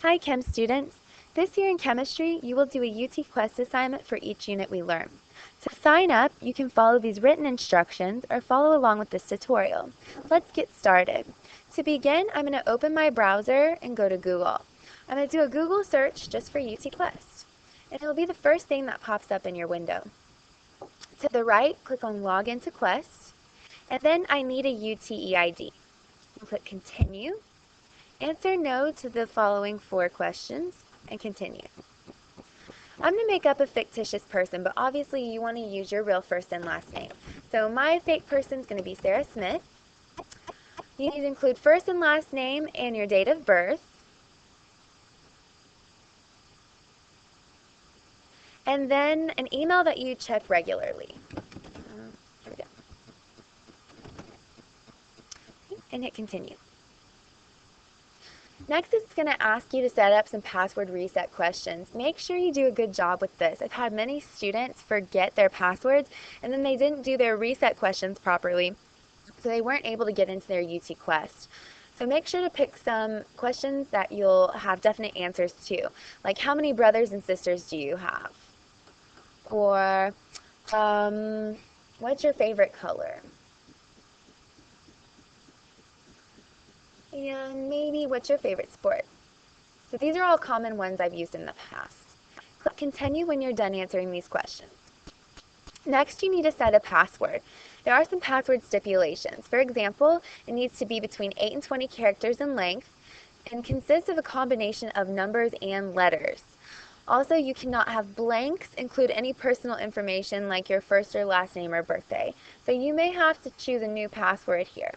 Hi Chem students! This year in chemistry, you will do a UT Quest assignment for each unit we learn. To sign up, you can follow these written instructions or follow along with this tutorial. Let's get started. To begin, I'm going to open my browser and go to Google. I'm going to do a Google search just for UT Quest. And it'll be the first thing that pops up in your window. To the right, click on Log into Quest. And then I need a UTEID. Click Continue. Answer no to the following 4 questions and continue. I'm going to make up a fictitious person, but obviously you want to use your real first and last name. So my fake person is going to be Sarah Smith. You need to include first and last name and your date of birth. And then an email that you check regularly. Here we go. And hit continue. Next, it's going to ask you to set up some password reset questions. Make sure you do a good job with this. I've had many students forget their passwords, and then they didn't do their reset questions properly, so they weren't able to get into their UT Quest. So make sure to pick some questions that you'll have definite answers to, like how many brothers and sisters do you have? Or what's your favorite color? And maybe what's your favorite sport? So these are all common ones I've used in the past. Click continue when you're done answering these questions. Next, you need to set a password. There are some password stipulations. For example, it needs to be between 8 and 20 characters in length and consists of a combination of numbers and letters. Also, you cannot have blanks include any personal information like your first or last name or birthday. So you may have to choose a new password here.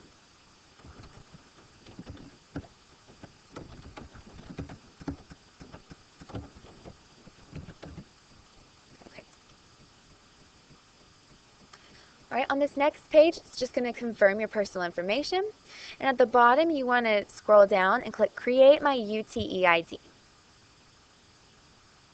All right, on this next page, it's just going to confirm your personal information. And at the bottom, you want to scroll down and click Create My UTEID.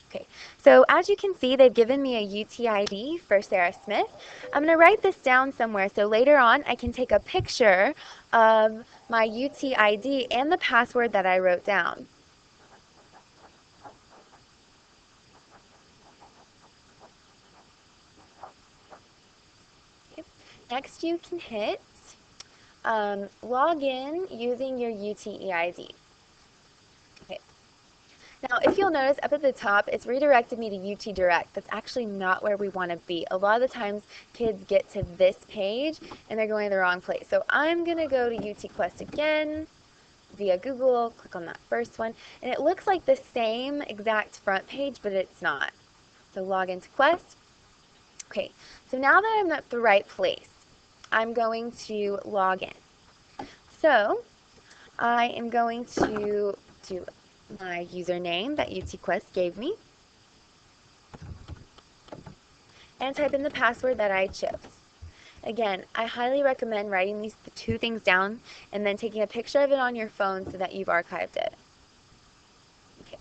Okay, so as you can see, they've given me a UTID for Sarah Smith. I'm going to write this down somewhere so later on I can take a picture of my UTID and the password that I wrote down. Okay. Next, you can hit log in using your UTEID. Okay. Now, if you'll notice up at the top, it's redirected me to UT Direct. That's actually not where we want to be. A lot of the times, kids get to this page and they're going to the wrong place. So I'm going to go to UT Quest again via Google, click on that first one, and it looks like the same exact front page, but it's not. So log into Quest. Okay, so now that I'm at the right place, I'm going to log in. So I am going to do my username that UT Quest gave me and type in the password that I chose. Again, I highly recommend writing these 2 things down and then taking a picture of it on your phone so that you've archived it. Okay.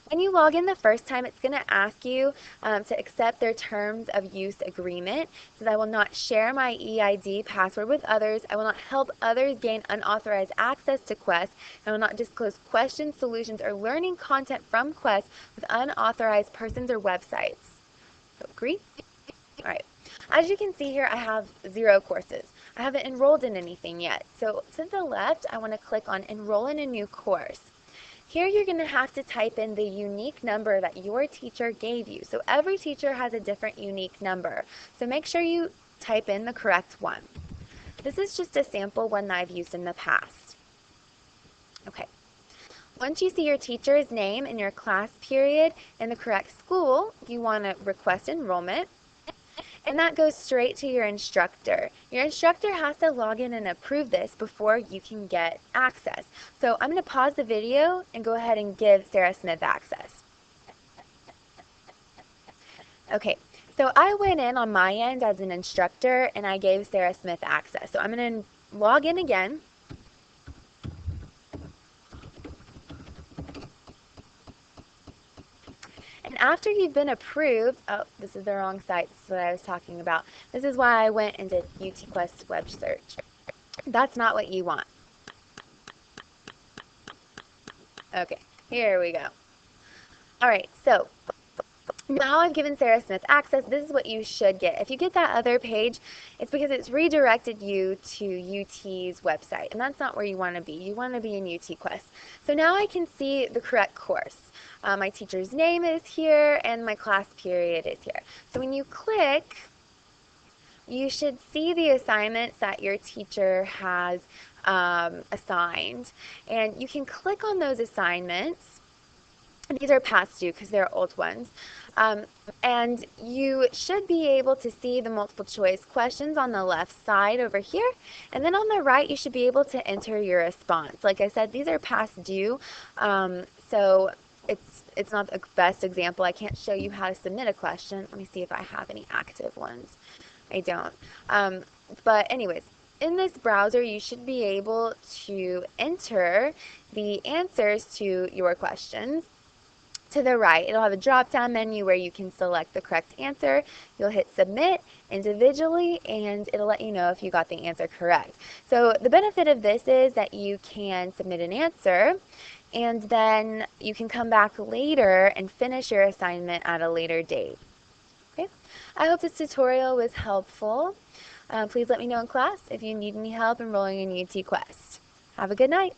When you log in the first time, it's going to ask you to accept their terms of use agreement. So that I will not share my EID password with others. I will not help others gain unauthorized access to Quest. I will not disclose questions, solutions, or learning content from Quest with unauthorized persons or websites. So agree? All right. As you can see here, I have 0 courses. I haven't enrolled in anything yet. So to the left, I want to click on Enroll in a New Course. Here you're going to have to type in the unique number that your teacher gave you. So every teacher has a different unique number. So make sure you type in the correct one. This is just a sample one that I've used in the past. Okay. Once you see your teacher's name and your class period in the correct school, you want to request enrollment. And that goes straight to your instructor. Your instructor has to log in and approve this before you can get access. So I'm going to pause the video and go ahead and give Sarah Smith access. Okay, so I went in on my end as an instructor and I gave Sarah Smith access. So I'm going to log in again. And after you've been approved, oh, this is the wrong site, this is what I was talking about. This is why I went and did UT Quest web search. That's not what you want. Okay, here we go. All right, so now I've given Sarah Smith access. This is what you should get. If you get that other page, it's because it's redirected you to UT's website, and that's not where you want to be. You want to be in UT Quest. So now I can see the correct course. My teacher's name is here, and my class period is here. So when you click, you should see the assignments that your teacher has assigned, and you can click on those assignments. These are past due because they're old ones. And you should be able to see the multiple choice questions on the left side over here. And then on the right, you should be able to enter your response. Like I said, these are past due. So it's not the best example. I can't show you how to submit a question. Let me see if I have any active ones. I don't. But anyways, in this browser, you should be able to enter the answers to your questions. To the right, it'll have a drop-down menu where you can select the correct answer. You'll hit submit individually, and it'll let you know if you got the answer correct. So the benefit of this is that you can submit an answer, and then you can come back later and finish your assignment at a later date. Okay? I hope this tutorial was helpful. Please let me know in class if you need any help enrolling in UT Quest. Have a good night.